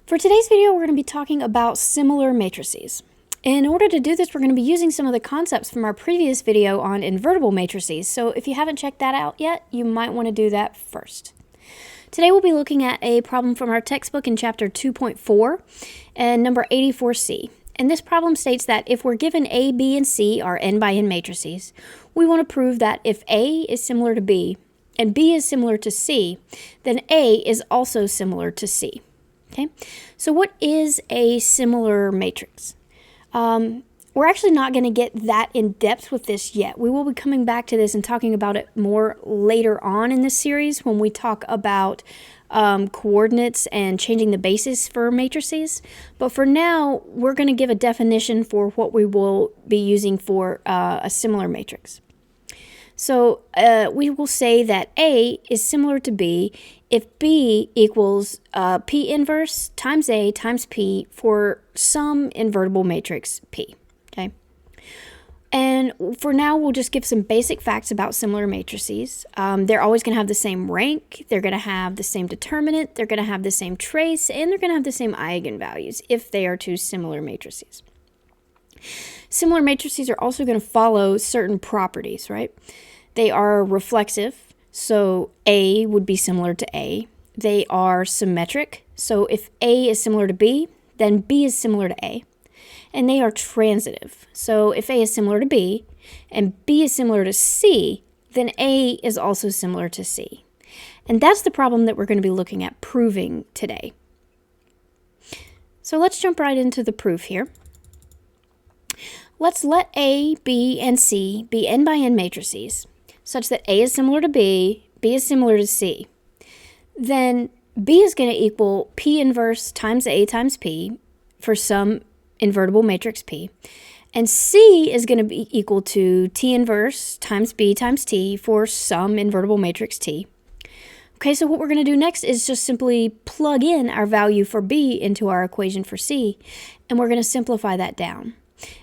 For today's video, we're going to be talking about similar matrices. In order to do this, we're going to be using some of the concepts from our previous video on invertible matrices. So if you haven't checked that out yet, you might want to do that first. Today we'll be looking at a problem from our textbook in chapter 2.4 and number 84C. And this problem states that if we're given A, B, and C are n by n matrices, we want to prove that if A is similar to B and B is similar to C, then A is also similar to C. Okay, so what is a similar matrix? We're actually not going to get that in depth with this yet. We will be coming back to this and talking about it more later on in this series when we talk about coordinates and changing the basis for matrices. But for now, we're going to give a definition for what we will be using for a similar matrix. So we will say that A is similar to B if B equals P inverse times A times P for some invertible matrix P. Okay. And for now, we'll just give some basic facts about similar matrices. They're always going to have the same rank, they're going to have the same determinant, they're going to have the same trace, and they're going to have the same eigenvalues if they are two similar matrices. Similar matrices are also going to follow certain properties, right? They are reflexive, so A would be similar to A. They are symmetric, so if A is similar to B, then B is similar to A. And they are transitive, so if A is similar to B and B is similar to C, then A is also similar to C. And that's the problem that we're going to be looking at proving today. So let's jump right into the proof here. Let's let A, B, and C be n by n matrices, such that A is similar to B, B is similar to C. Then B is going to equal P inverse times A times P for some invertible matrix P. And C is going to be equal to T inverse times B times T for some invertible matrix T. Okay, so what we're going to do next is just simply plug in our value for B into our equation for C, and we're going to simplify that down.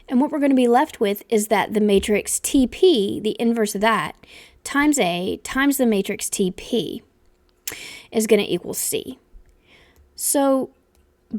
And what we're going to be left with is that the matrix TP, the inverse of that, times A times the matrix TP is going to equal C. So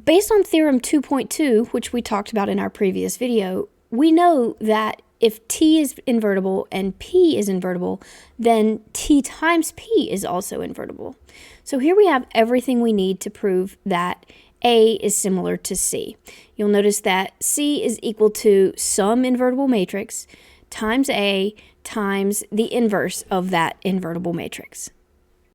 based on theorem 2.2, which we talked about in our previous video, we know that if T is invertible and P is invertible, then T times P is also invertible. So here we have everything we need to prove that A is similar to C. You'll notice that C is equal to some invertible matrix times A times the inverse of that invertible matrix.